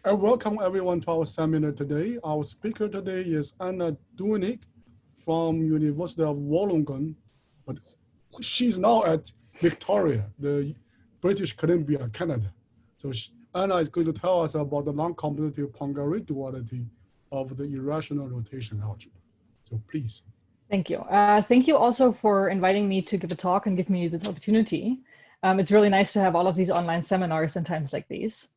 I welcome everyone to our seminar today. Our speaker today is Duwenig from University of Wollongong, but she's now at Victoria, the British Columbia, Canada. So Anna is going to tell us about the non-commutative Poincaré duality of the irrational rotation algebra. So please. Thank you. Thank you also for inviting me to give a talk and give me this opportunity. It's really nice to have all of these online seminars in times like these.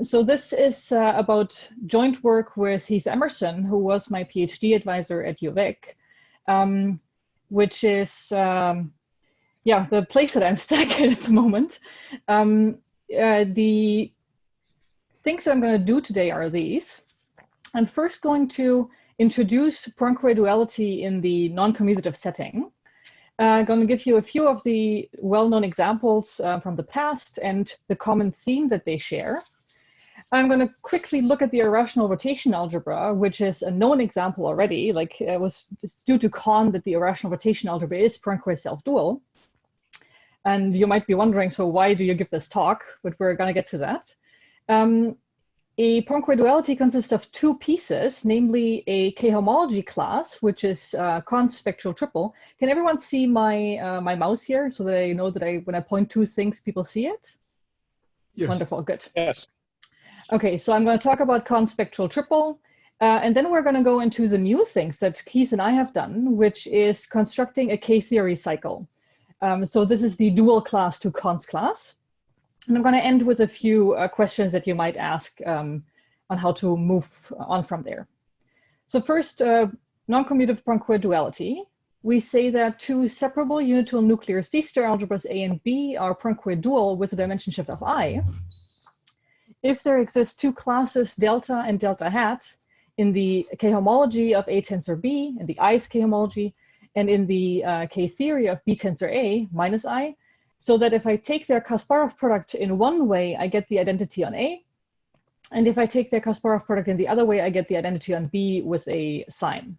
So this is about joint work with Heath Emerson, who was my PhD advisor at Duwenig, which is, the place that I'm stuck at the moment. The things that I'm going to do today are these. I'm first going to introduce Poincaré duality in the non-commutative setting. I'm going to give you a few of the well-known examples from the past and the common theme that they share. I'm going to quickly look at the irrational rotation algebra, which is a known example already. Like it's due to Kahn that the irrational rotation algebra is Poincaré self-dual. And you might be wondering, so why do you give this talk? But we're going to get to that. A Poincaré duality consists of two pieces, namely a k-homology class, which is Kahn's spectral triple. Can everyone see my my mouse here so that I know that when I point to things, people see it? Yes. Wonderful, good. Yes. Okay, so I'm going to talk about Kahn's spectral triple, and then we're going to go into the new things that Keith and I have done, which is constructing a k-series cycle. So this is the dual class to Kahn's class. And I'm going to end with a few questions that you might ask on how to move on from there. So first, non-commutative Poincaré duality. We say that two separable unital nuclear C-star algebras A and B are Poincaré dual with a dimension shift of I. If there exist two classes delta and delta hat in the k-homology of A tensor B, in the ith k-homology, and in the k-theory of B tensor A minus I, so that if I take their Kasparov product in one way, I get the identity on A. And if I take their Kasparov product in the other way, I get the identity on B with a sign.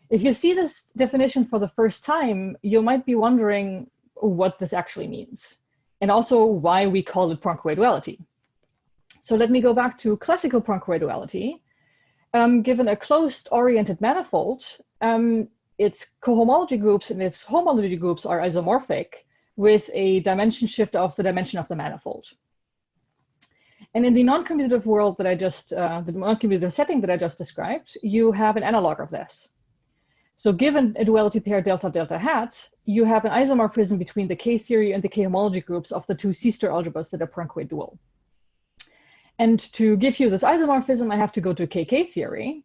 If you see this definition for the first time, you might be wondering what this actually means, and also why we call it Poincaré duality. So let me go back to classical Poincaré duality. Given a closed-oriented manifold, its cohomology groups and its homology groups are isomorphic, with a dimension shift of the dimension of the manifold. And in the non-commutative world that I just, the non-commutative setting that I just described, you have an analog of this. So given a duality pair delta delta hat, you have an isomorphism between the k-theory and the k-homology groups of the two C-star algebras that are Poincaré dual. And to give you this isomorphism, I have to go to KK theory.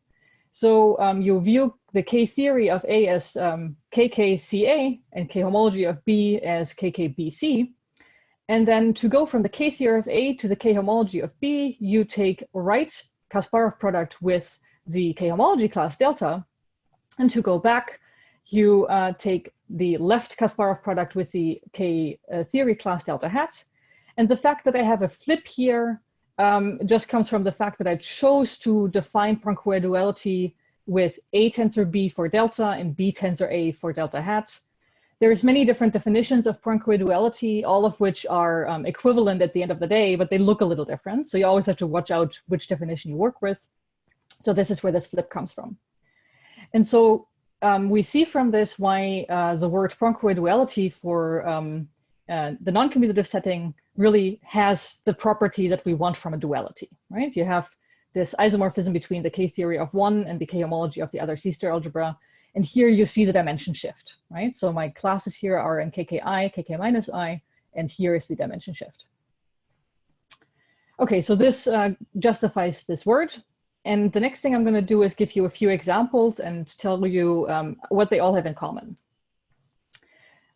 So you view the k-theory of A as KKCA and k-homology of B as KKBC. And then to go from the k-theory of A to the k-homology of B, you take right Kasparov product with the k-homology class delta. And to go back, you take the left Kasparov product with the k-theory class delta hat. And the fact that I have a flip here just comes from the fact that I chose to define Poincaré duality with A tensor B for delta and B tensor A for delta hat. There's many different definitions of Poincaré duality, all of which are equivalent at the end of the day, but they look a little different. So you always have to watch out which definition you work with. So this is where this flip comes from. And so we see from this why the word Poincaré duality for the non-commutative setting really has the property that we want from a duality, right? You have this isomorphism between the k-theory of one and the k-homology of the other C-star algebra. And here you see the dimension shift, right? So my classes here are in kki, kk minus I, and here is the dimension shift. Okay, so this justifies this word. And the next thing I'm going to do is give you a few examples and tell you what they all have in common.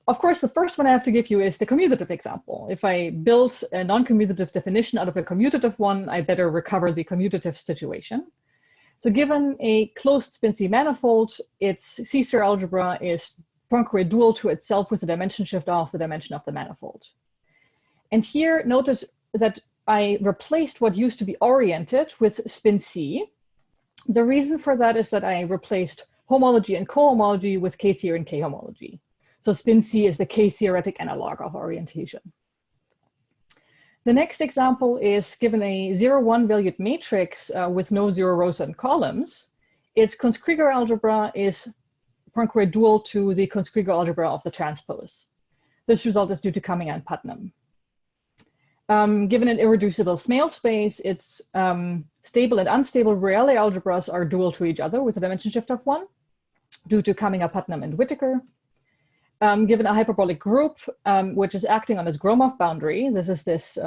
Of course, the first one I have to give you is the commutative example. If I build a non-commutative definition out of a commutative one, I better recover the commutative situation. So given a closed spin-C manifold, its C-star algebra is Poincaré dual to itself with a dimension shift of the dimension of the manifold. And here, notice that I replaced what used to be oriented with spin-C. The reason for that is that I replaced homology and cohomology with k-theory and k-homology. So spin-C is the k-theoretic analog of orientation. The next example is given a 0, 1 valued matrix with no 0 rows and columns. Its Chronicler algebra is Poincaré dual to the Chronicler algebra of the transpose. This result is due to Cumming and Putnam. Given an irreducible Smale space, its stable and unstable Reale algebras are dual to each other with a dimension shift of 1, due to Cumming, Putnam, and Whittaker. Given a hyperbolic group, which is acting on its Gromov boundary, this is this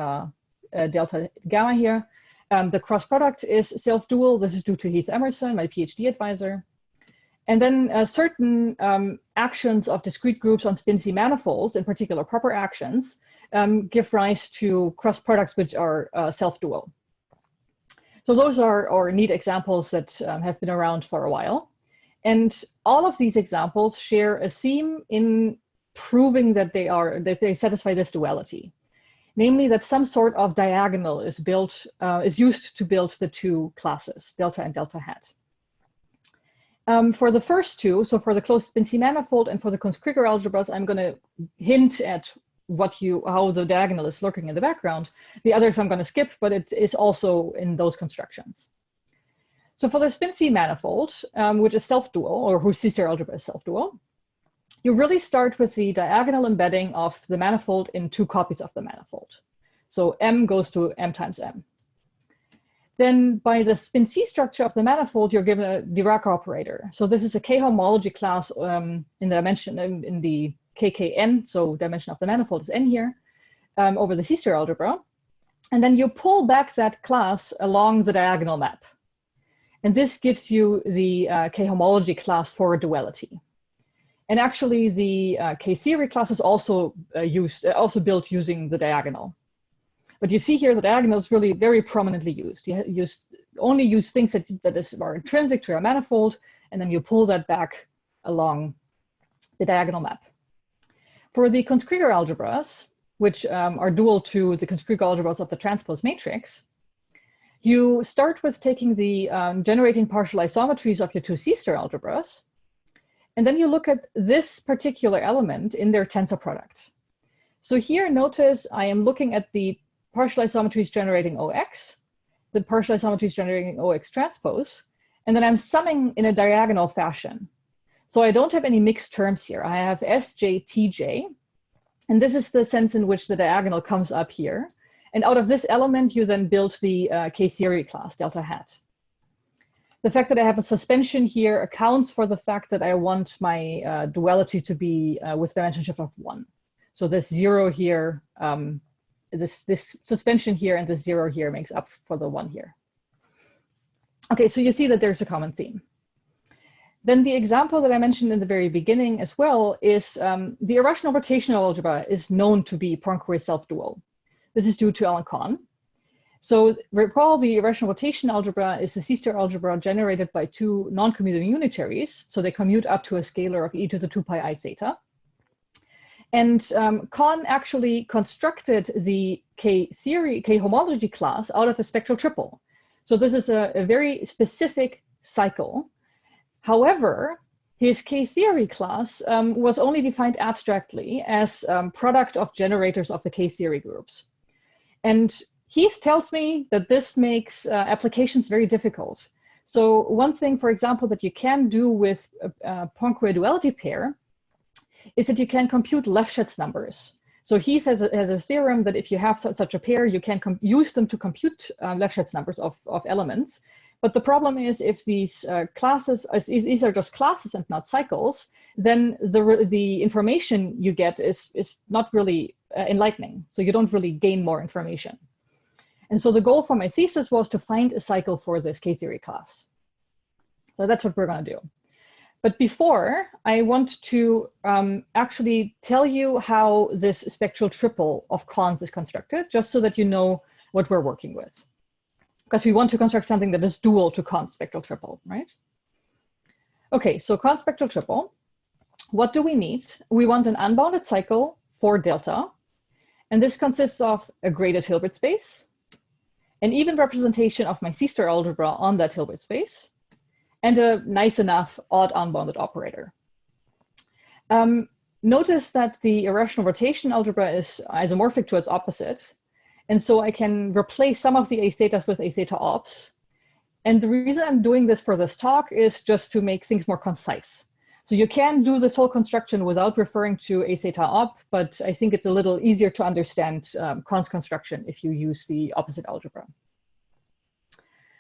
delta gamma here. The cross product is self-dual. This is due to Heath Emerson, my PhD advisor. And then certain actions of discrete groups on spin-C manifolds, in particular proper actions, give rise to cross products which are self-dual. So those are neat examples that have been around for a while. And all of these examples share a theme in proving that they satisfy this duality, namely that some sort of diagonal is used to build the two classes, delta and delta hat. For the first two, so for the closed spin-C manifold and for the Chronicler algebras, I'm going to hint at how the diagonal is lurking in the background. The others I'm going to skip, but it is also in those constructions. So for the spin-C manifold, which is self-dual, or whose C-star algebra is self-dual, you really start with the diagonal embedding of the manifold in two copies of the manifold. So M goes to M times M. Then by the spin-C structure of the manifold, you're given a Dirac operator. So this is a K-homology class in the dimension, in the KKN, so dimension of the manifold is N here, over the C-star algebra. And then you pull back that class along the diagonal map. And this gives you the K-homology class for a duality. And actually, the K-theory class is also built using the diagonal. But you see here, the diagonal is really very prominently used. You only use things that are intrinsic to your manifold, and then you pull that back along the diagonal map. For the Chronicler algebras, which are dual to the Chronicler algebras of the transpose matrix, you start with taking the generating partial isometries of your two C-star algebras, and then you look at this particular element in their tensor product. So here, notice I am looking at the partial isometries generating OX, the partial isometries generating OX transpose, and then I'm summing in a diagonal fashion. So I don't have any mixed terms here. I have Sj, Tj, and this is the sense in which the diagonal comes up here. And out of this element, you then build the K-theory class, delta hat. The fact that I have a suspension here accounts for the fact that I want my duality to be with dimension shift of 1. So this 0 here, this suspension here and this 0 here makes up for the 1 here. Okay, so you see that there's a common theme. Then the example that I mentioned in the very beginning as well is the irrational rotational algebra is known to be Poincaré self-dual. This is due to Alan Kahn. So recall the irrational rotation algebra is the C-star algebra generated by two non-commutative unitaries. So they commute up to a scalar of e to the 2 pi I theta. And Kahn actually constructed the K-homology class out of a spectral triple. So this is a very specific cycle. However, his K-theory class was only defined abstractly as product of generators of the K-theory groups. And Heath tells me that this makes applications very difficult. So one thing, for example, that you can do with a Poincaré duality pair is that you can compute Lefschetz numbers. So Heath has a theorem that if you have such a pair, you can use them to compute Lefschetz numbers of elements. But the problem is if these these are just classes and not cycles, then the information you get is not really enlightening. So you don't really gain more information. And so the goal for my thesis was to find a cycle for this K-theory class. So that's what we're going to do. But before, I want to actually tell you how this spectral triple of Kahn's is constructed, just so that you know what we're working with. Because we want to construct something that is dual to Kahn's spectral triple, right? Okay, so Kahn's spectral triple, what do we need? We want an unbounded cycle for delta, and this consists of a graded Hilbert space, an even representation of my C-star algebra on that Hilbert space, and a nice enough odd unbounded operator. Notice that the irrational rotation algebra is isomorphic to its opposite. And so I can replace some of the a thetas with a theta ops. And the reason I'm doing this for this talk is just to make things more concise. So you can do this whole construction without referring to a theta op, but I think it's a little easier to understand cons construction if you use the opposite algebra.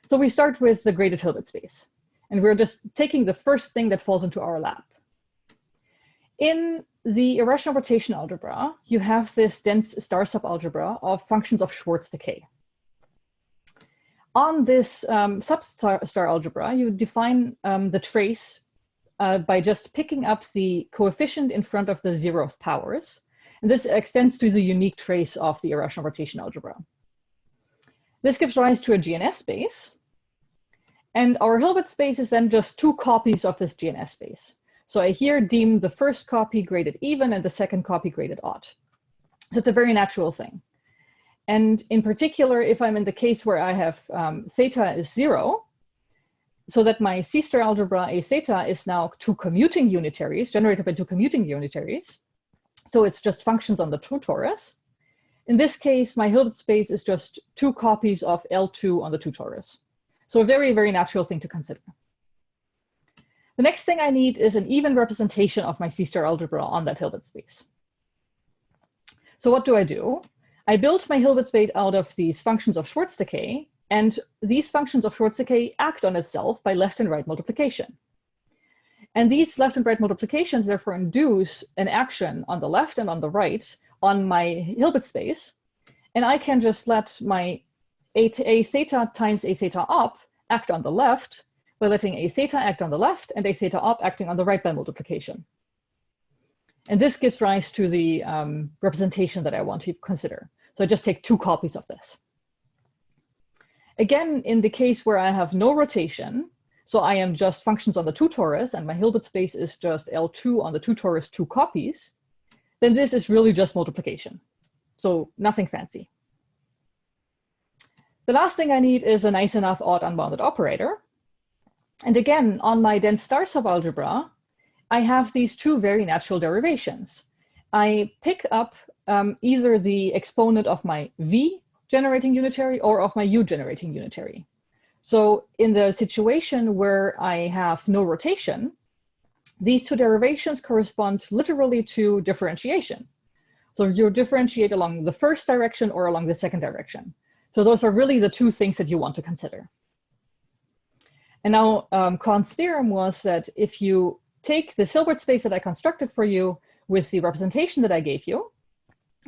So we start with the graded Hilbert space. And we're just taking the first thing that falls into our lap. In the irrational rotation algebra, you have this dense star subalgebra of functions of Schwarz decay. On this substar algebra, you define the trace by just picking up the coefficient in front of the 0th powers. And this extends to the unique trace of the irrational rotation algebra. This gives rise to a GNS space. And our Hilbert space is then just 2 copies of this GNS space. So I here deem the first copy graded even and the second copy graded odd. So it's a very natural thing. And in particular, if I'm in the case where I have theta is 0, so that my C-star algebra A theta is now 2 commuting unitaries, generated by 2 commuting unitaries. So it's just functions on the 2 torus. In this case, my Hilbert space is just 2 copies of L2 on the 2 torus. So a very, very natural thing to consider. The next thing I need is an even representation of my C-star algebra on that Hilbert space. So what do? I build my Hilbert space out of these functions of Schwarz decay, and these functions of Schwarz decay act on itself by left and right multiplication. And these left and right multiplications therefore induce an action on the left and on the right on my Hilbert space, and I can just let my a theta times a theta op act on the left by letting a theta act on the left and a theta op acting on the right by multiplication. And this gives rise to the representation that I want to consider. So I just take 2 copies of this. Again, in the case where I have no rotation, so I am just functions on the 2 torus and my Hilbert space is just L2 on the 2 torus 2 copies, then this is really just multiplication. So nothing fancy. The last thing I need is a nice enough odd unbounded operator. And again, on my dense star subalgebra, I have these 2 very natural derivations. I pick up either the exponent of my V generating unitary or of my U generating unitary. So in the situation where I have no rotation, these 2 derivations correspond literally to differentiation. So you differentiate along the first direction or along the second direction. So those are really the 2 things that you want to consider. And now Kahn's theorem was that if you take this Hilbert space that I constructed for you with the representation that I gave you,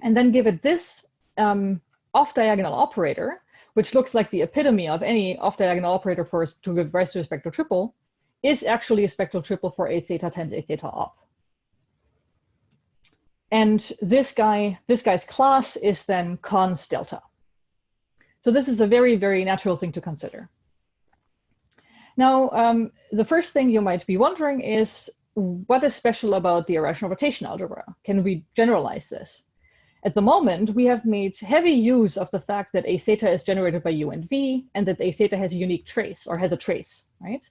and then give it this off-diagonal operator, which looks like the epitome of any off-diagonal operator to give rise to a spectral triple, is actually a spectral triple for a theta times a theta op. And this guy's class is then cons delta. So this is a very, very natural thing to consider. Now, the first thing you might be wondering is, what is special about the irrational rotation algebra? Can we generalize this? At the moment, we have made heavy use of the fact that a theta is generated by U and V, and that a theta has a unique trace, or has a trace, right?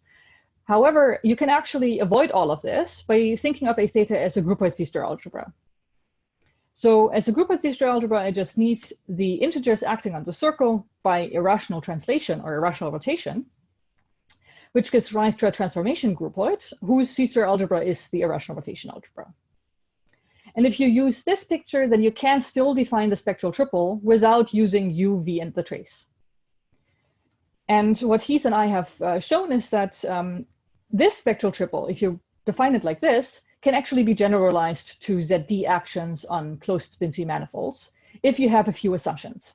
However, you can actually avoid all of this by thinking of a theta as a groupoid C-star algebra. So as a groupoid C-star algebra, I just need the integers acting on the circle by irrational translation or irrational rotation, which gives rise to a transformation groupoid whose C-star algebra is the irrational rotation algebra. And if you use this picture, then you can still define the spectral triple without using U, V, and the trace. And what Heath and I have shown is that this spectral triple, if you define it like this, can actually be generalized to ZD actions on closed spin-C manifolds if you have a few assumptions.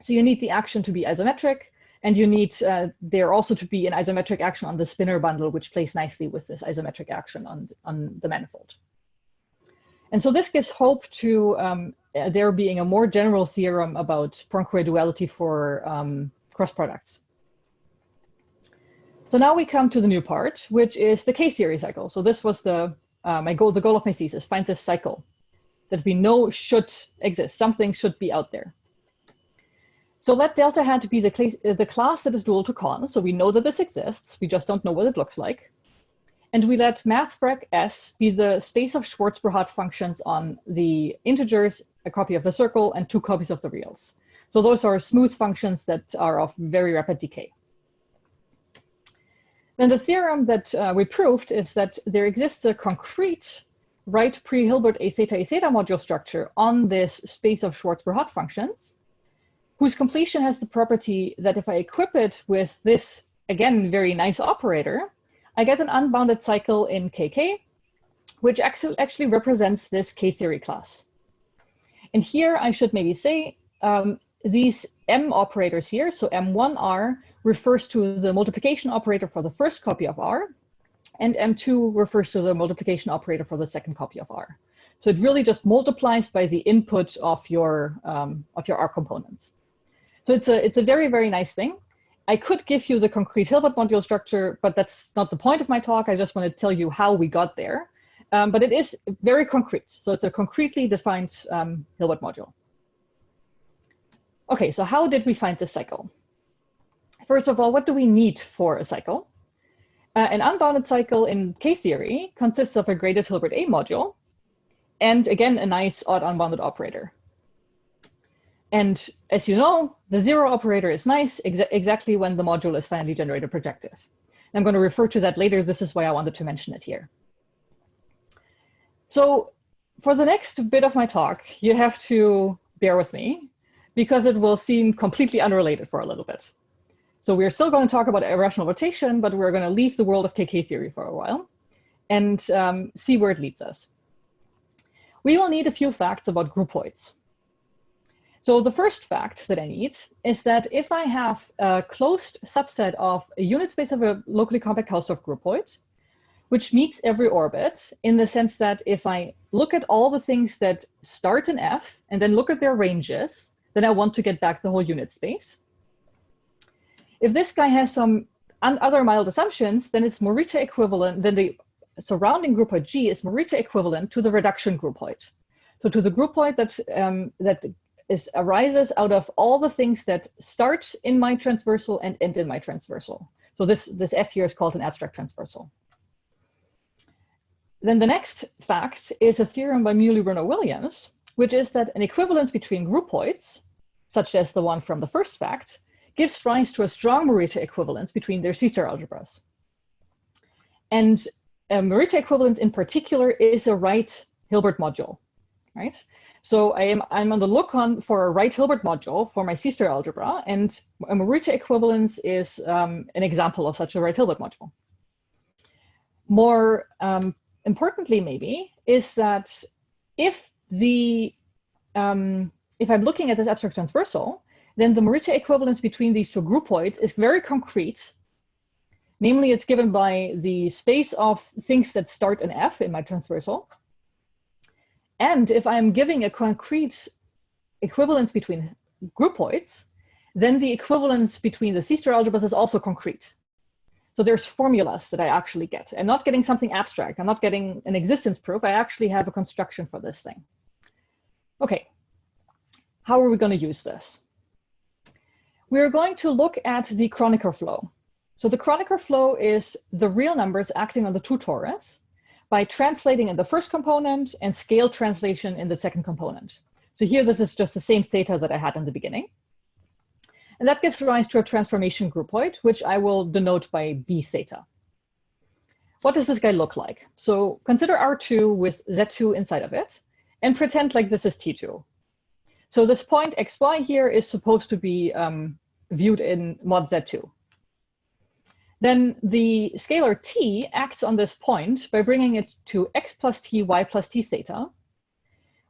So you need the action to be isometric, and you need there also to be an isometric action on the spinor bundle, which plays nicely with this isometric action on the manifold. And so this gives hope to there being a more general theorem about Poincaré duality for cross products. So now we come to the new part, which is the kseries cycle. So this was the goal of my thesis: find this cycle that we know should exist. Something should be out there. So let delta had to be the class that is dual to cons. So we know that this exists. We just don't know what it looks like. And we let mathfrec S be the space of Schwarz-Brouhat functions on the integers, a copy of the circle, and 2 copies of the reals. So those are smooth functions that are of very rapid decay. Then the theorem that we proved is that there exists a concrete right pre-Hilbert a theta module structure on this space of Schwarzschild functions, whose completion has the property that if I equip it with this, again, very nice operator, I get an unbounded cycle in KK, which actually represents this K-theory class. And here I should maybe say these M operators here, so M1R refers to the multiplication operator for the first copy of R, and M2 refers to the multiplication operator for the second copy of R. So it really just multiplies by the input of your R components. So it's a very, very nice thing. I could give you the concrete Hilbert module structure, but that's not the point of my talk. I just want to tell you how we got there. But it is very concrete. So it's a concretely defined Hilbert module. Okay, so how did we find this cycle? First of all, what do we need for a cycle? An unbounded cycle in K-theory consists of a graded Hilbert A module, and again, a nice odd unbounded operator. And as you know, the zero operator is nice exactly when the module is finally generated projective. I'm going to refer to that later. This is why I wanted to mention it here. So for the next bit of my talk, you have to bear with me because it will seem completely unrelated for a little bit. So we're still going to talk about irrational rotation, but we're going to leave the world of KK theory for a while and see where it leads us. We will need a few facts about groupoids. So the first fact that I need is that if I have a closed subset of a unit space of a locally compact Hausdorff groupoid, which meets every orbit in the sense that if I look at all the things that start in F and then look at their ranges, then I want to get back the whole unit space. If this guy has some other mild assumptions, then it's Morita equivalent, then the surrounding groupoid G is Morita equivalent to the reduction groupoid. So to the groupoid that arises out of all the things that start in my transversal and end in my transversal. So this F here is called an abstract transversal. Then the next fact is a theorem by Muley-Renault-Williams, which is that an equivalence between groupoids, such as the one from the first fact, gives rise to a strong Morita equivalence between their C-star algebras. And a Morita equivalence in particular is a right Hilbert module, right? So I'm on the lookout for a right Hilbert module for my C-star algebra, and a Morita equivalence is an example of such a right Hilbert module. More importantly, maybe, is that if I'm looking at this abstract transversal, then the Morita equivalence between these two groupoids is very concrete. Namely, it's given by the space of things that start in F in my transversal. And if I'm giving a concrete equivalence between groupoids, then the equivalence between the C-star algebras is also concrete. So there's formulas that I actually get. I'm not getting something abstract. I'm not getting an existence proof. I actually have a construction for this thing. Okay, how are we going to use this? We're going to look at the chronicler flow. So the chronicler flow is the real numbers acting on the two torus by translating in the first component and scale translation in the second component. So here, this is just the same theta that I had in the beginning. And that gives rise to a transformation groupoid, which I will denote by B theta. What does this guy look like? So consider R2 with Z2 inside of it and pretend like this is T2. So this point xy here is supposed to be viewed in mod Z2. Then the scalar t acts on this point by bringing it to x plus t, y plus t theta,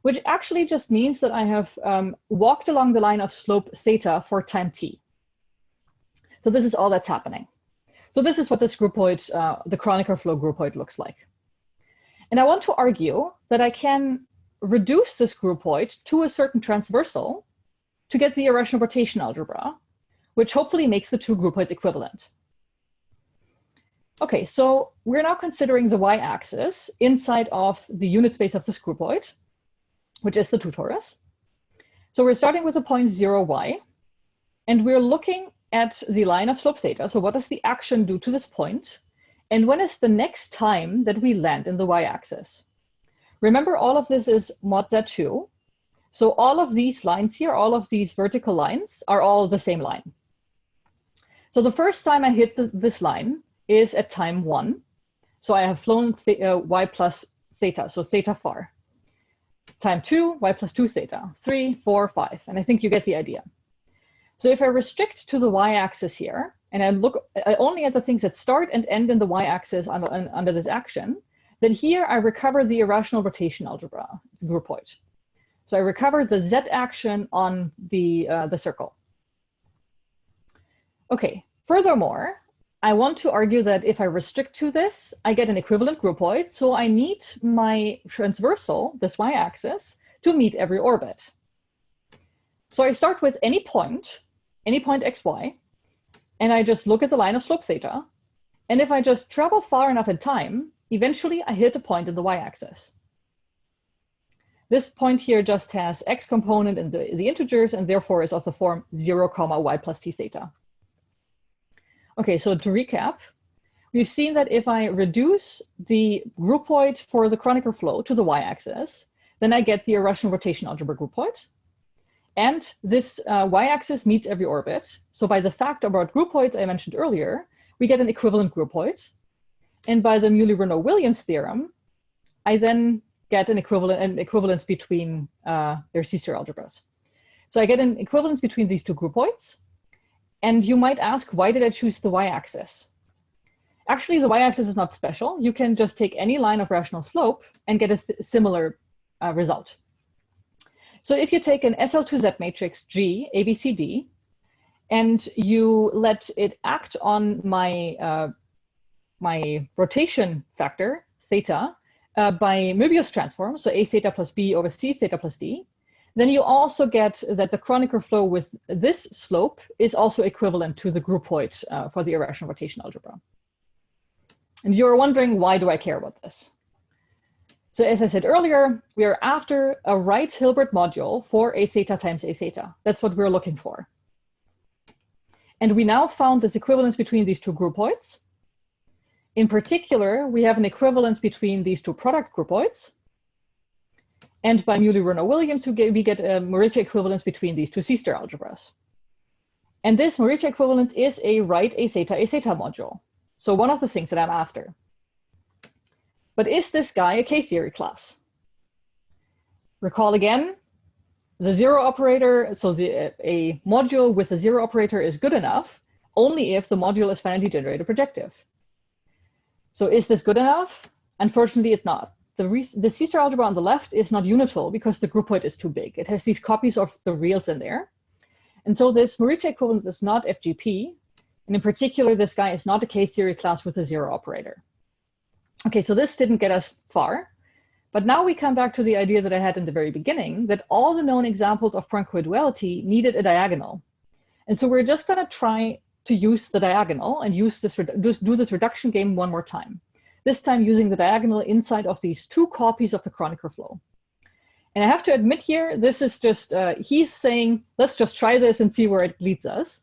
which actually just means that I have walked along the line of slope theta for time t. So this is all that's happening. So this is what this groupoid, the chronicler flow groupoid looks like. And I want to argue that I can reduce this groupoid to a certain transversal to get the irrational rotation algebra, which hopefully makes the two groupoids equivalent. Okay, so we're now considering the y-axis inside of the unit space of this groupoid, which is the two torus. So we're starting with the point 0, y, and we're looking at the line of slope theta. So what does the action do to this point? And when is the next time that we land in the y-axis? Remember, all of this is mod Z2. So all of these lines here, all of these vertical lines are all the same line. So the first time I hit this line is at time 1. So I have flown y plus theta, so theta far. Time 2, y plus 2 theta, 3, 4, 5. And I think you get the idea. So if I restrict to the y-axis here, and I look only at the things that start and end in the y-axis under this action, then here I recover the irrational rotation algebra, the groupoid. So I recover the z action on the circle. Okay, furthermore, I want to argue that if I restrict to this, I get an equivalent groupoid. So I need my transversal, this y-axis, to meet every orbit. So I start with any point xy, and I just look at the line of slope theta. And if I just travel far enough in time, eventually I hit a point in the y-axis. This point here just has x component in the integers, and therefore is of the form 0, y plus t theta. Okay, so to recap, we've seen that if I reduce the groupoid for the chronicler flow to the y-axis, then I get the irrational rotation algebra groupoid. And this y-axis meets every orbit. So by the fact about groupoids I mentioned earlier, we get an equivalent groupoid. And by the Muley-Renault-Williams theorem, I then get an equivalence between their C-star algebras. So I get an equivalence between these two groupoids. And you might ask, why did I choose the y-axis? Actually, the y-axis is not special. You can just take any line of rational slope and get a similar result. So if you take an SL2Z matrix G, A, B, C, D, and you let it act on my, my rotation factor, theta, by Möbius transform, so A theta plus B over C theta plus D, then you also get that the chronicler flow with this slope is also equivalent to the groupoid for the irrational rotation algebra. And you're wondering, why do I care about this? So as I said earlier, we are after a right Hilbert module for A theta times A theta. That's what we're looking for. And we now found this equivalence between these two groupoids. In particular, we have an equivalence between these two product groupoids. And by Muley-Renault-Williams, we get a Morita equivalence between these two C-star algebras. And this Morita equivalence is a right A theta module. So one of the things that I'm after. But is this guy a K-theory class? Recall again, the zero operator, so a module with a zero operator is good enough only if the module is finitely generated projective. So is this good enough? Unfortunately, it's not. The C-star algebra on the left is not unital because the groupoid is too big. It has these copies of the reals in there. And so this Morita equivalence is not FGP. And in particular, this guy is not a K-theory class with a zero operator. Okay, so this didn't get us far. But now we come back to the idea that I had in the very beginning, that all the known examples of Poincaré duality needed a diagonal. And so we're just going to try to use the diagonal and use this, do this reduction game one more time. This time using the diagonal inside of these two copies of the chronicler flow. And I have to admit here, this is just, he's saying, let's just try this and see where it leads us.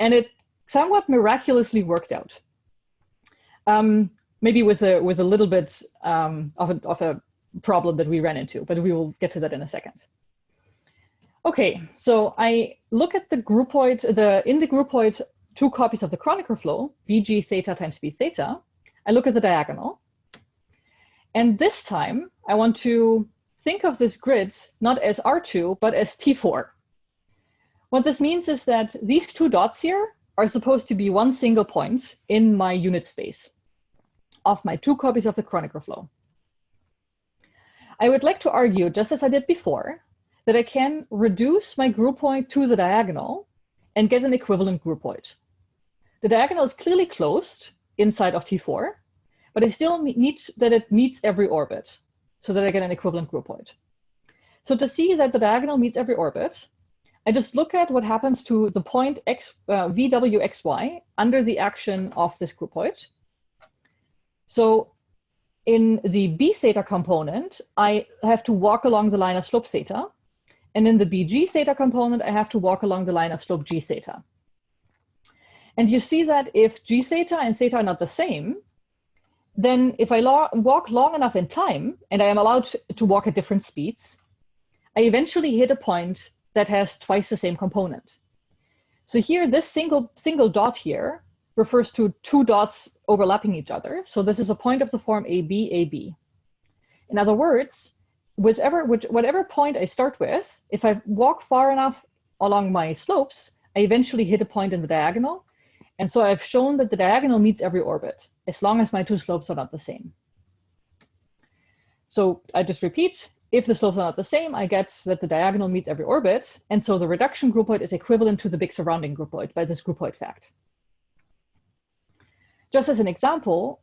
And it somewhat miraculously worked out. Maybe with a little bit of a problem that we ran into, but we will get to that in a second. Okay, so I look at the groupoid, in the groupoid, two copies of the chronicler flow, Bg theta times B theta. I look at the diagonal. And this time, I want to think of this grid not as R2, but as T4. What this means is that these two dots here are supposed to be one single point in my unit space of my two copies of the chronicler flow. I would like to argue, just as I did before, that I can reduce my groupoid to the diagonal and get an equivalent groupoid. The diagonal is clearly closed inside of T4, but I still need that it meets every orbit so that I get an equivalent groupoid. So to see that the diagonal meets every orbit, I just look at what happens to the point VWXY under the action of this groupoid. So in the B theta component, I have to walk along the line of slope theta. And in the BG theta component, I have to walk along the line of slope G theta. And you see that if G theta and theta are not the same, then if I walk long enough in time, and I am allowed to walk at different speeds, I eventually hit a point that has twice the same component. So here, this single dot here refers to two dots overlapping each other. So this is a point of the form AB, AB. In other words, whatever point I start with, if I walk far enough along my slopes, I eventually hit a point in the diagonal. And so I've shown that the diagonal meets every orbit, as long as my two slopes are not the same. So I just repeat, if the slopes are not the same, I get that the diagonal meets every orbit. And so the reduction groupoid is equivalent to the big surrounding groupoid by this groupoid fact. Just as an example,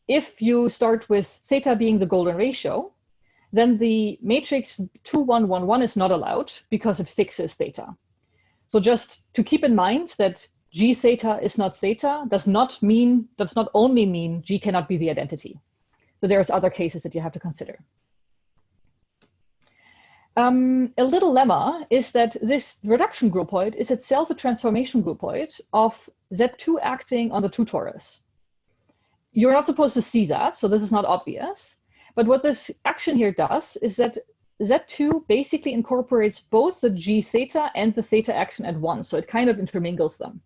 if you start with theta being the golden ratio, then the matrix 2, 1, 1, 1 is not allowed because it fixes theta. So just to keep in mind that G theta is not theta does not only mean G cannot be the identity. So there's other cases that you have to consider. A little lemma is that this reduction groupoid is itself a transformation groupoid of Z2 acting on the 2 torus. You're not supposed to see that, so this is not obvious. But what this action here does is that Z2 basically incorporates both the G theta and the theta action at once, so it kind of intermingles them.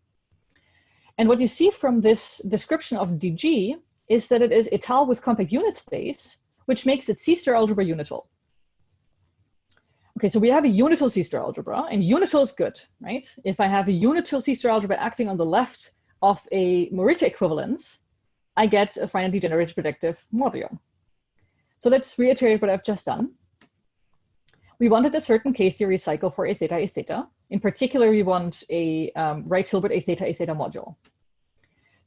And what you see from this description of dg is that it is étal with compact unit space, which makes it C-star algebra unital. Okay, so we have a unital C-star algebra, and unital is good, right? If I have a unital C-star algebra acting on the left of a Morita equivalence, I get a finitely generated projective modulo. So let's reiterate what I've just done. We wanted a certain K-series cycle for A theta. In particular, we want a right-Hilbert A theta module.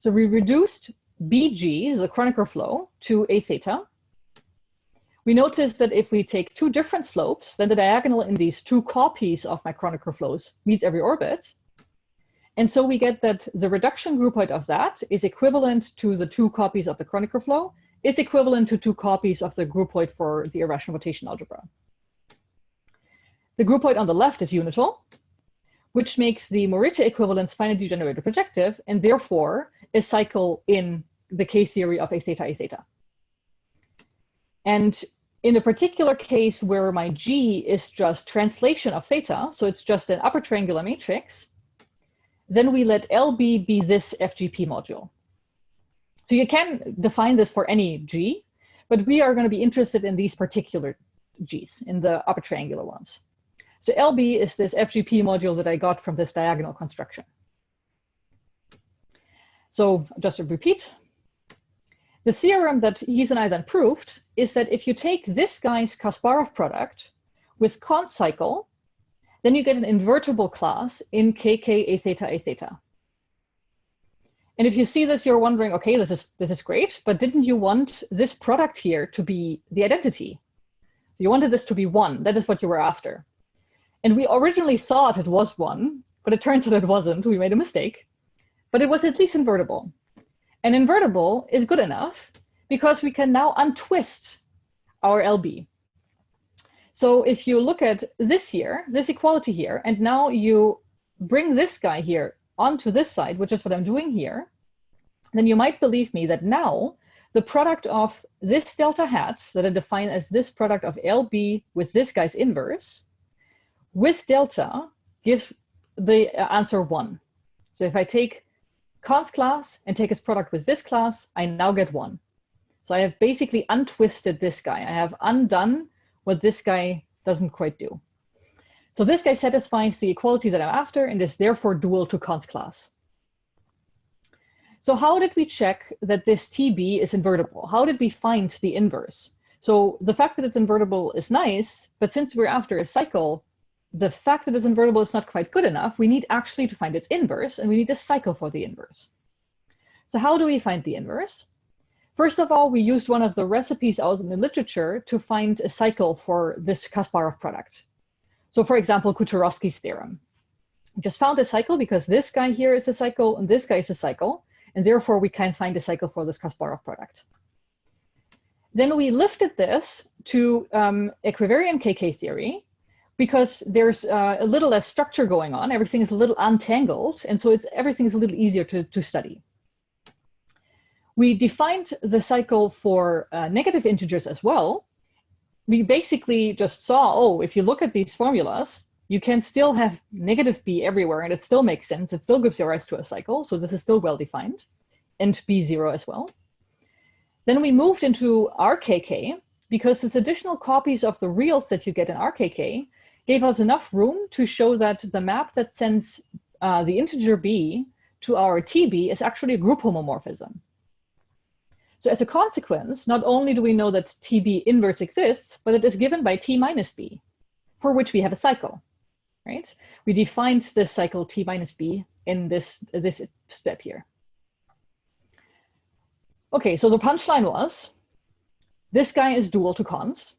So we reduced BG, the chronicler flow, to A theta. We noticed that if we take two different slopes, then the diagonal in these two copies of my chronicler flows meets every orbit. And so we get that the reduction groupoid of that is equivalent to the two copies of the chronicler flow. It's equivalent to two copies of the groupoid for the irrational rotation algebra. The groupoid on the left is unital, which makes the Morita equivalence finitely generated projective, and therefore a cycle in the K-theory of A theta. And in a particular case where my G is just translation of theta, so it's just an upper triangular matrix, then we let LB be this FGP module. So you can define this for any G, but we are going to be interested in these particular Gs, in the upper triangular ones. So LB is this FGP module that I got from this diagonal construction. So just to repeat, the theorem that Heath and I then proved is that if you take this guy's Kasparov product with Const cycle, then you get an invertible class in KK A theta. And if you see this, you're wondering, okay, this is great, but didn't you want this product here to be the identity? You wanted this to be 1. That is what you were after. And we originally thought it was 1, but it turns out it wasn't. We made a mistake. But it was at least invertible. And invertible is good enough because we can now untwist our LB. So if you look at this here, this equality here, and now you bring this guy here onto this side, which is what I'm doing here, then you might believe me that now the product of this delta hat that I define as this product of LB with this guy's inverse with delta gives the answer 1. So if I take Const class and take its product with this class, I now get 1. So I have basically untwisted this guy. I have undone what this guy doesn't quite do. So this guy satisfies the equality that I'm after and is therefore dual to Const class. So how did we check that this TB is invertible? How did we find the inverse? So the fact that it's invertible is nice, but since we're after a cycle, the fact that it's invertible is not quite good enough. We need actually to find its inverse, and we need a cycle for the inverse. So how do we find the inverse? First of all, we used one of the recipes out in the literature to find a cycle for this Kasparov product. So for example, Kucherovsky's theorem. We just found a cycle because this guy here is a cycle and this guy is a cycle, and therefore we can find a cycle for this Kasparov product. Then we lifted this to equivariant KK theory, because there's a little less structure going on. Everything is a little untangled, and so everything is a little easier to study. We defined the cycle for negative integers as well, we basically just saw, oh, if you look at these formulas, you can still have negative b everywhere, and it still makes sense. It still gives you rise to a cycle. So this is still well defined, and b0 as well. Then we moved into RKK, because these additional copies of the reals that you get in RKK gave us enough room to show that the map that sends the integer b to our TB is actually a group homomorphism. So as a consequence, not only do we know that TB inverse exists, but it is given by T minus B, for which we have a cycle, right? We defined this cycle T minus B in this step here. Okay, so the punchline was, this guy is dual to cons.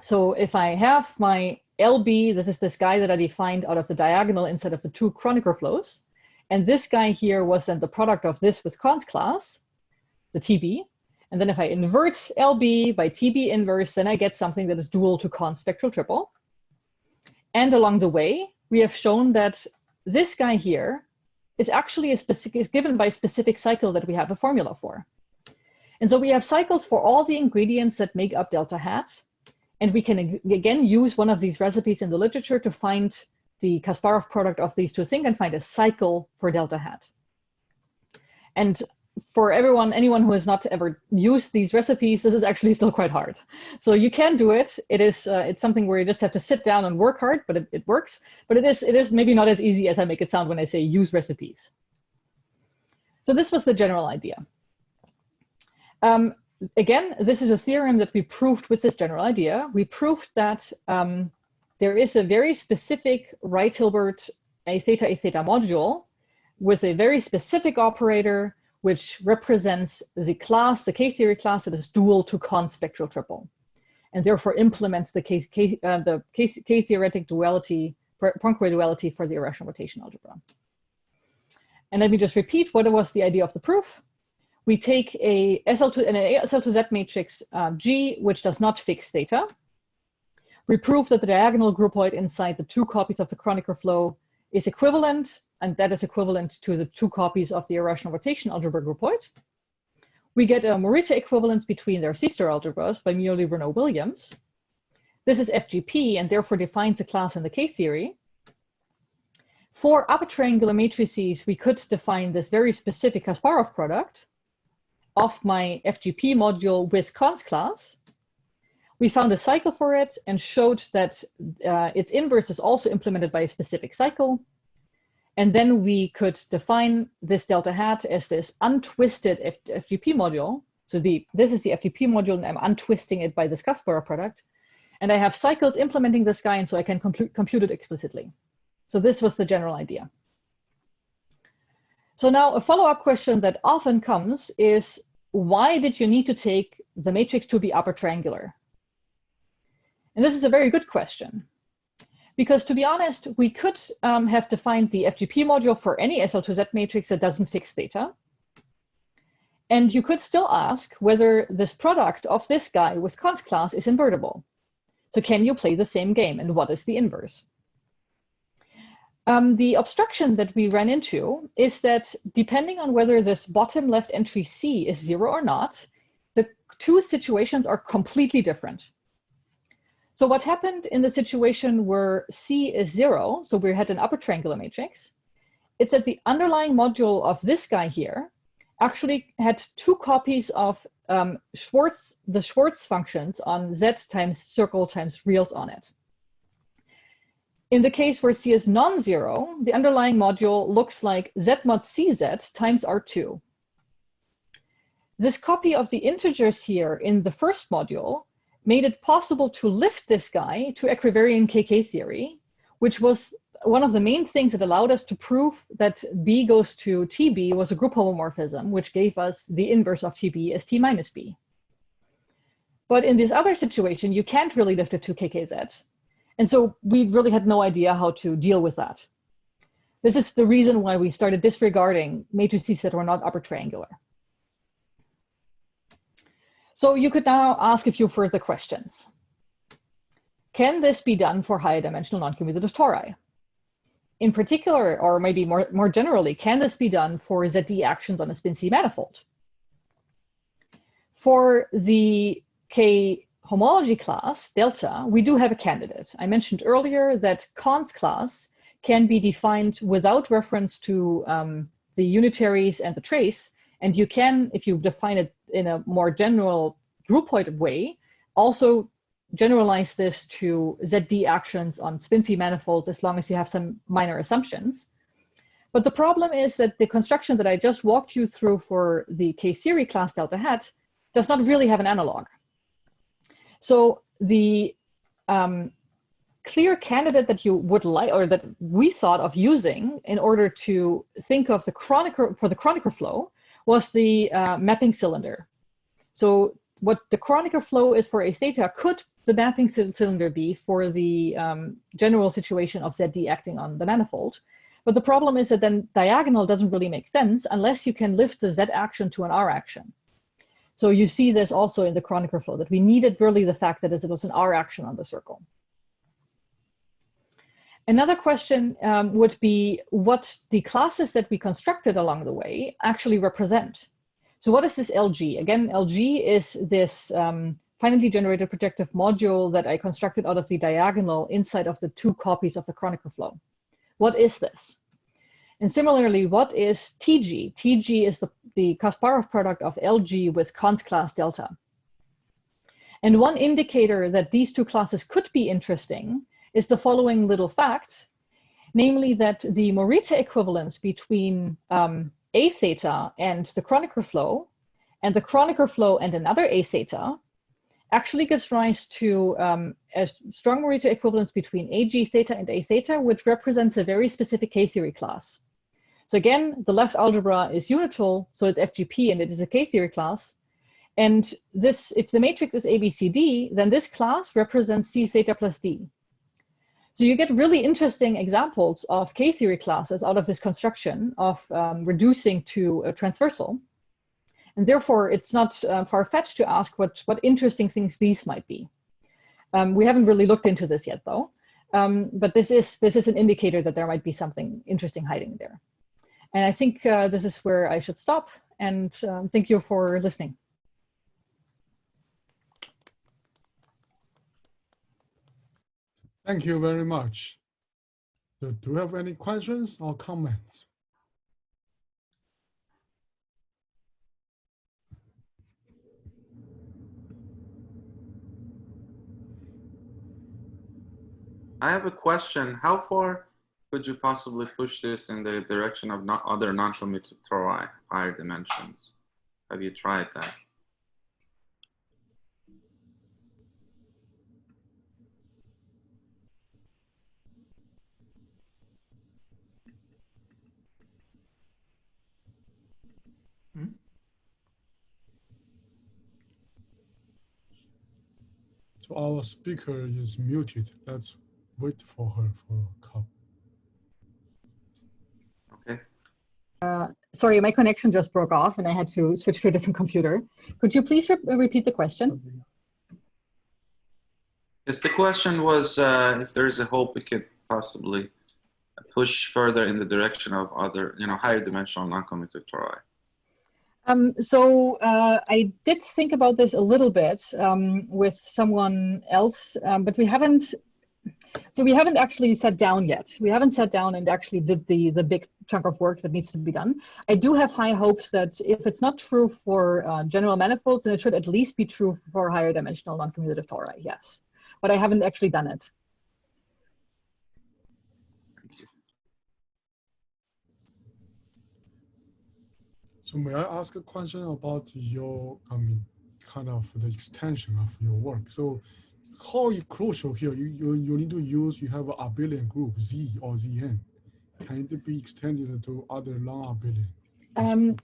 So if I have my LB, this is this guy that I defined out of the diagonal instead of the two chronicler flows, and this guy here was then the product of this with cons class, the TB. And then if I invert LB by TB inverse, then I get something that is dual to cons spectral triple. And along the way, we have shown that this guy here is actually is given by a specific cycle that we have a formula for. And so we have cycles for all the ingredients that make up delta hat. And we can, again, use one of these recipes in the literature to find the Kasparov product of these two things and find a cycle for delta hat. And for anyone who has not ever used these recipes, this is actually still quite hard. So you can do it. It's something where you just have to sit down and work hard, but it works. But it is maybe not as easy as I make it sound when I say use recipes. So this was the general idea. Again, this is a theorem that we proved with this general idea. We proved that there is a very specific Wright-Hilbert a theta module with a very specific operator which represents the class, the K-theory class that is dual to cons spectral triple, and therefore implements the K-theoretic duality, Poincaré duality for the irrational rotation algebra. And let me just repeat what was the idea of the proof. We take an SL2Z matrix G, which does not fix theta. We prove that the diagonal groupoid inside the two copies of the chronicler flow is equivalent, and that is equivalent to the two copies of the irrational rotation algebra groupoid. We get a Morita equivalence between their sister algebras by Muley, Renault, Williams. This is FGP and therefore defines a class in the K-theory. For upper triangular matrices, we could define this very specific Kasparov product of my FGP module with cons class. We found a cycle for it and showed that its inverse is also implemented by a specific cycle. And then we could define this delta hat as this untwisted FGP module. So this is the FGP module, and I'm untwisting it by this Kasparov product. And I have cycles implementing this guy, and so I can compute it explicitly. So this was the general idea. So now a follow-up question that often comes is, why did you need to take the matrix to be upper triangular? And this is a very good question. Because to be honest, we could have defined the FGP module for any SL2Z matrix that doesn't fix theta. And you could still ask whether this product of this guy with cons class is invertible. So can you play the same game, and what is the inverse? The obstruction that we ran into is that depending on whether this bottom left entry C is 0 or not, the two situations are completely different. So what happened in the situation where C is 0, so we had an upper triangular matrix, it's that the underlying module of this guy here actually had two copies of the Schwarz functions on Z times circle times reals on it. In the case where C is non-zero, the underlying module looks like Z mod CZ times R2. This copy of the integers here in the first module made it possible to lift this guy to equivariant KK theory, which was one of the main things that allowed us to prove that B goes to TB was a group homomorphism, which gave us the inverse of TB as T minus B. But in this other situation, you can't really lift it to KKZ. And so we really had no idea how to deal with that. This is the reason why we started disregarding matrices that were not upper triangular. So you could now ask a few further questions. Can this be done for higher dimensional non-commutative tori? In particular, or maybe more generally, can this be done for ZD actions on a spin C manifold? For the K homology class, delta, we do have a candidate. I mentioned earlier that Kahn's class can be defined without reference to the unitaries and the trace. And you can, if you define it in a more general groupoid way, also generalize this to ZD actions on spin-C manifolds as long as you have some minor assumptions. But the problem is that the construction that I just walked you through for the kseries class delta hat does not really have an analog. So the clear candidate that you would like, or that we thought of using in order to think of the chronicler, for the chronicler flow, was the mapping cylinder. So what the chronicler flow is for A theta could the mapping cylinder be for the general situation of ZD acting on the manifold. But the problem is that then diagonal doesn't really make sense unless you can lift the Z action to an R action. So you see this also in the chronicler flow, that we needed really the fact that it was an R action on the circle. Another question would be what the classes that we constructed along the way actually represent. So what is this LG? Again, LG is this finitely generated projective module that I constructed out of the diagonal inside of the two copies of the chronicler flow. What is this? And similarly, what is TG? TG is the Kasparov product of LG with Kahn's class delta. And one indicator that these two classes could be interesting is the following little fact, namely that the Morita equivalence between A theta and the chronicler flow, and the chronicler flow and another A theta, actually gives rise to a strong Morita equivalence between AG theta and A theta, which represents a very specific kseries class. So again, the left algebra is unital, so it's FGP and it is a kseries class. And this, if the matrix is ABCD, then this class represents C theta plus D. So you get really interesting examples of kseries classes out of this construction of reducing to a transversal. And therefore, it's not far-fetched to ask what interesting things these might be. We haven't really looked into this yet, though. But this is an indicator that there might be something interesting hiding there. And I think this is where I should stop. And thank you for listening. Thank you very much. So do you have any questions or comments? I have a question. How far could you possibly push this in the direction of other non-commutative tori, higher dimensions? Have you tried that? So our speaker is muted. Let's wait for her for a couple. Okay. Sorry, my connection just broke off and I had to switch to a different computer. Could you please repeat the question? Yes, the question was if there is a hope we could possibly push further in the direction of other, higher dimensional non-commutative tori. I did think about this a little bit with someone else, but we haven't actually sat down yet. We haven't sat down and actually did the big chunk of work that needs to be done. I do have high hopes that if it's not true for general manifolds, then it should at least be true for higher dimensional non-commutative tori, yes. But I haven't actually done it. So may I ask a question about your, kind of the extension of your work? So how is crucial here? You need to use, you have an abelian group, Z or Zn. Can it be extended to other non-abelian?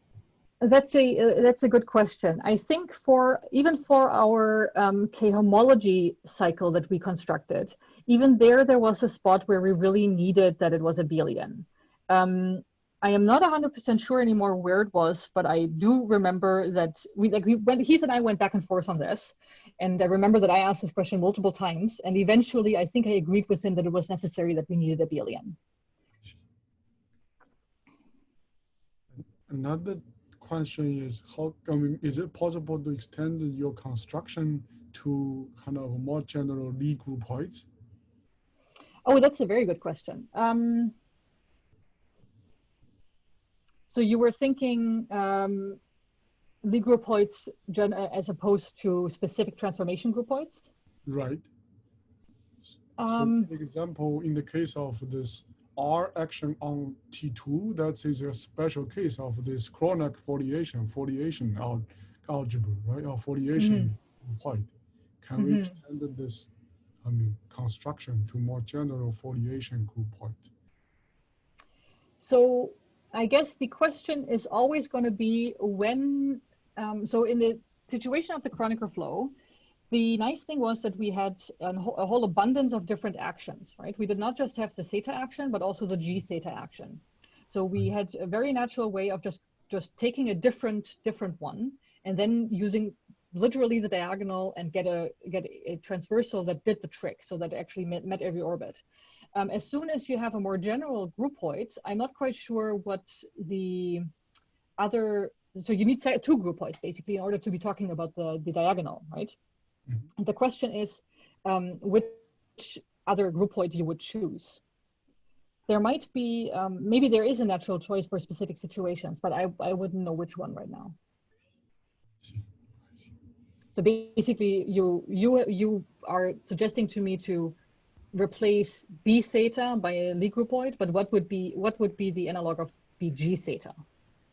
That's a good question. I think even for our K-homology cycle that we constructed, even there was a spot where we really needed that it was abelian. I am not 100% sure anymore where it was, but I do remember that Heath and I went back and forth on this, and I remember that I asked this question multiple times, and eventually I think I agreed with him that it was necessary that we needed abelian. Another question is how, I mean, is it possible to extend your construction to kind of more general Lie groupoids? Oh, that's a very good question. So you were thinking Lie groupoids as opposed to specific transformation groupoids? Right. So, for example, in the case of this R action on T2, that is a special case of this chronic foliation algebra, right? Or foliation point. Can we extend this, I mean, construction to more general foliation group point? So I guess the question is always going to be when, so in the situation of the chronicler flow, the nice thing was that we had a whole abundance of different actions, right? We did not just have the theta action, but also the g theta action. So we had a very natural way of just taking a different one and then using literally the diagonal and get a transversal that did the trick, so that actually met every orbit. As soon as you have a more general groupoid, I'm not quite sure what the other, so you need two groupoids basically in order to be talking about the diagonal, right? And the question is which other groupoid you would choose. There might be, maybe there is a natural choice for specific situations, but I wouldn't know which one right now. So basically you are suggesting to me to replace B theta by a Lie groupoid, but what would be the analog of BG theta?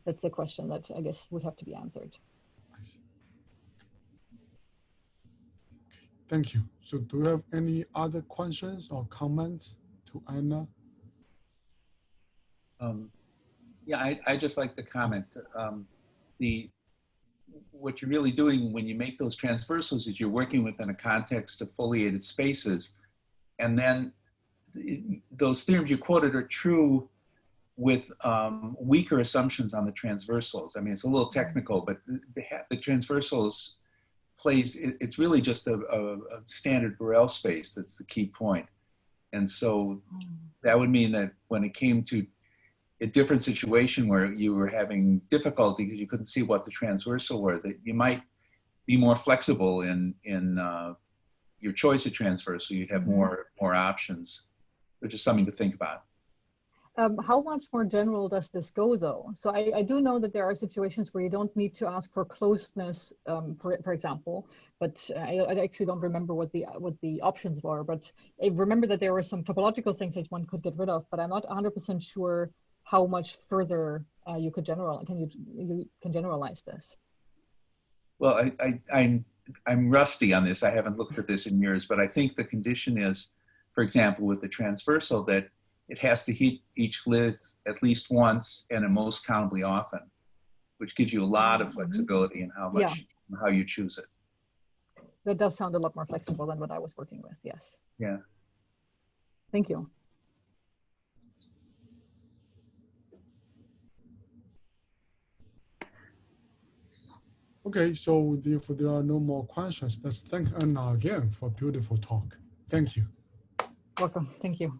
That's the question that I guess would have to be answered. Thank you. So do you have any other questions or comments to Anna? Yeah, I just like to comment. What you're really doing when you make those transversals is you're working within a context of foliated spaces. And then those theorems you quoted are true with weaker assumptions on the transversals. I mean, it's a little technical, but the transversals it's really just a standard Borel space that's the key point. And so that would mean that when it came to a different situation where you were having difficulty because you couldn't see what the transversal were, that you might be more flexible in your choice of transversal. You'd have more options, which is something to think about. How much more general does this go, though? So I do know that there are situations where you don't need to ask for closeness, for example, but I actually don't remember what the options were. But I remember that there were some topological things that one could get rid of, but I'm not 100% sure how much further you can generalize this. Well, I'm rusty on this. I haven't looked at this in years, but I think the condition is, for example, with the transversal, that it has to hit each lid at least once and most countably often, which gives you a lot of flexibility in how you choose it. That does sound a lot more flexible than what I was working with, yes. Yeah. Thank you. Okay, so if there are no more questions, let's thank Anna again for a beautiful talk. Thank you. Welcome, thank you.